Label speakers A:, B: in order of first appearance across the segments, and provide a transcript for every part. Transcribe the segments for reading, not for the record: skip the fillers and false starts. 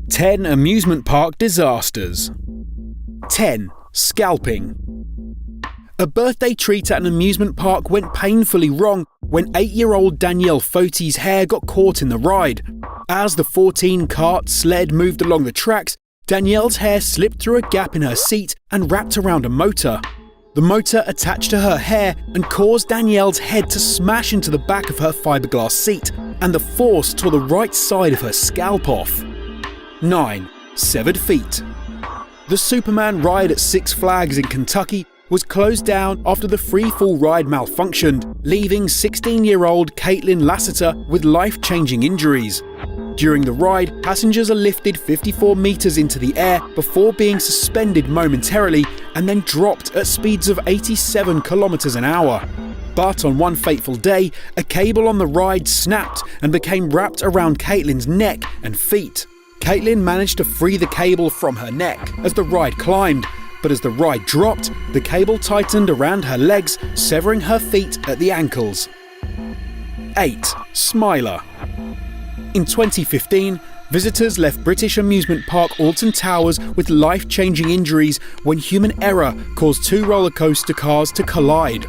A: 10 amusement park disasters. 10. Scalping. A birthday treat at an amusement park went painfully wrong when 8-year-old Danielle Foti's hair got caught in the ride. As the 14-cart sled moved along the tracks, Danielle's hair slipped through a gap in her seat and wrapped around a motor. The motor attached to her hair and caused Danielle's head to smash into the back of her fiberglass seat, and the force tore the right side of her scalp off. 9. Severed feet. The Superman ride at Six Flags in Kentucky was closed down after the free-fall ride malfunctioned, leaving 16-year-old Caitlin Lassiter with life-changing injuries. During the ride, passengers are lifted 54 meters into the air before being suspended momentarily and then dropped at speeds of 87 kilometers an hour. But on one fateful day, a cable on the ride snapped and became wrapped around Caitlin's neck and feet. Caitlin managed to free the cable from her neck as the ride climbed, but as the ride dropped, the cable tightened around her legs, severing her feet at the ankles. 8. Smiler. In 2015, visitors left British amusement park Alton Towers with life-changing injuries when human error caused 2 roller coaster cars to collide.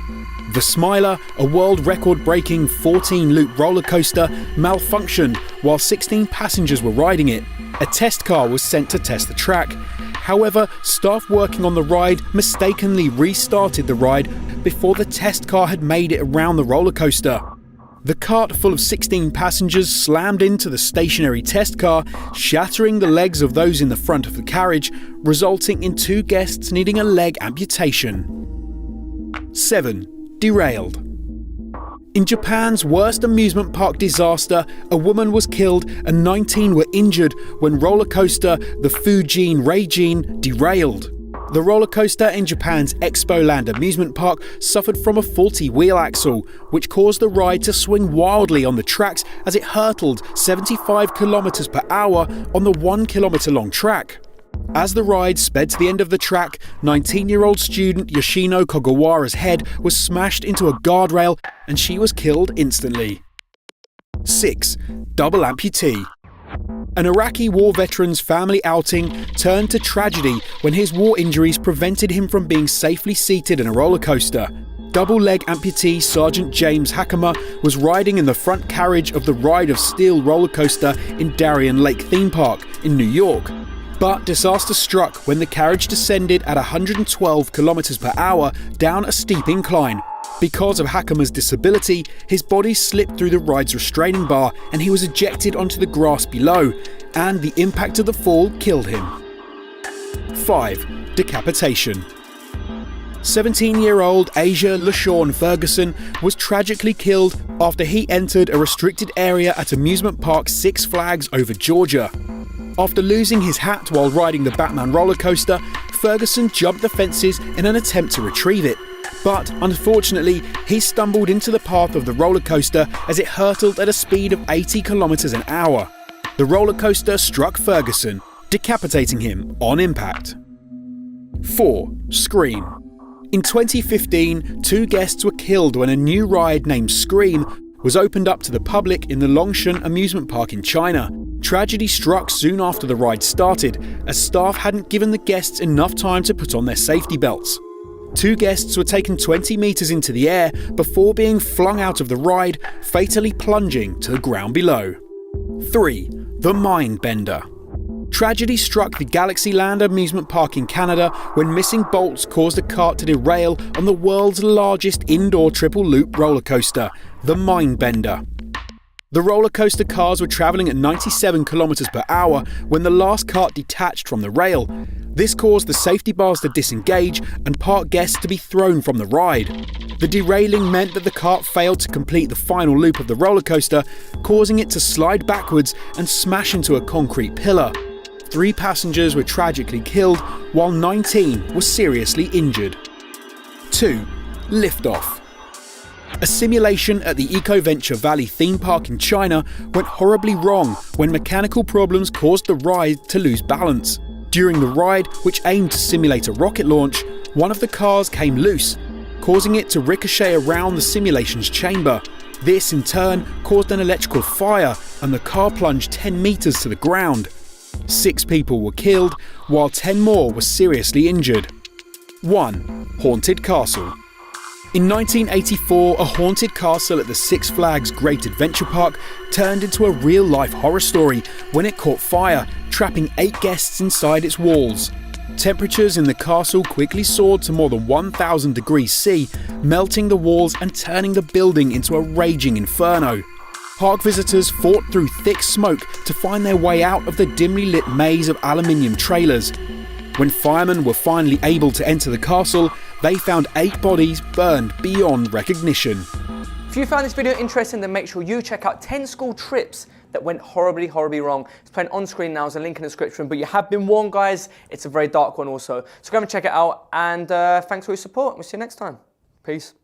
A: The Smiler, a world record-breaking 14-loop roller coaster, malfunctioned while 16 passengers were riding it. A test car was sent to test the track. However, staff working on the ride mistakenly restarted the ride before the test car had made it around the roller coaster. The cart full of 16 passengers slammed into the stationary test car, shattering the legs of those in the front of the carriage, resulting in 2 guests needing a leg amputation. 7. Derailed. In Japan's worst amusement park disaster, a woman was killed and 19 were injured when roller coaster the Fujin Reijin derailed. The roller coaster in Japan's Expoland amusement park suffered from a faulty wheel axle, which caused the ride to swing wildly on the tracks as it hurtled 75 kilometers per hour on the 1 kilometer long track. As the ride sped to the end of the track, 19-year-old student Yoshino Kogawara's head was smashed into a guardrail and she was killed instantly. 6. Double amputee. An Iraqi war veteran's family outing turned to tragedy when his war injuries prevented him from being safely seated in a roller coaster. Double-leg amputee Sergeant James Hakama was riding in the front carriage of the Ride of Steel roller coaster in Darien Lake Theme Park in New York. But disaster struck when the carriage descended at 112 kilometers per hour down a steep incline. Because of Hakama's disability, his body slipped through the ride's restraining bar and he was ejected onto the grass below, and the impact of the fall killed him. 5. Decapitation. 17-year-old Asia LaShawn Ferguson was tragically killed after he entered a restricted area at amusement park Six Flags over Georgia. After losing his hat while riding the Batman roller coaster, Ferguson jumped the fences in an attempt to retrieve it. But unfortunately, he stumbled into the path of the roller coaster as it hurtled at a speed of 80 kilometers an hour. The roller coaster struck Ferguson, decapitating him on impact. 4. Scream. In 2015, 2 guests were killed when a new ride named Scream was opened up to the public in the Longshan amusement park in China. Tragedy struck soon after the ride started, as staff hadn't given the guests enough time to put on their safety belts. 2 guests were taken 20 meters into the air before being flung out of the ride, fatally plunging to the ground below. 3. The Mind Bender. Tragedy struck the Galaxyland amusement park in Canada when missing bolts caused a cart to derail on the world's largest indoor triple-loop roller coaster, the Mind Bender. The roller coaster cars were travelling at 97 kilometers per hour when the last cart detached from the rail. This caused the safety bars to disengage and park guests to be thrown from the ride. The derailing meant that the cart failed to complete the final loop of the roller coaster, causing it to slide backwards and smash into a concrete pillar. 3 passengers were tragically killed, while 19 were seriously injured. 2. Liftoff. A simulation at the EcoVenture Valley theme park in China went horribly wrong when mechanical problems caused the ride to lose balance. During the ride, which aimed to simulate a rocket launch, one of the cars came loose, causing it to ricochet around the simulation's chamber. This, in turn, caused an electrical fire and the car plunged 10 meters to the ground. 6 people were killed, while 10 more were seriously injured. 1. Haunted Castle. In 1984, a haunted castle at the Six Flags Great Adventure Park turned into a real-life horror story when it caught fire, trapping 8 guests inside its walls. Temperatures in the castle quickly soared to more than 1,000 degrees C, melting the walls and turning the building into a raging inferno. Park visitors fought through thick smoke to find their way out of the dimly lit maze of aluminium trailers. When firemen were finally able to enter the castle, they found 8 bodies burned beyond recognition.
B: If you found this video interesting, then make sure you check out 10 school trips that went horribly wrong. It's playing on screen now, there's a link in the description, but you have been warned, guys, it's a very dark one also. So go and check it out, and thanks for your support. We'll see you next time. Peace.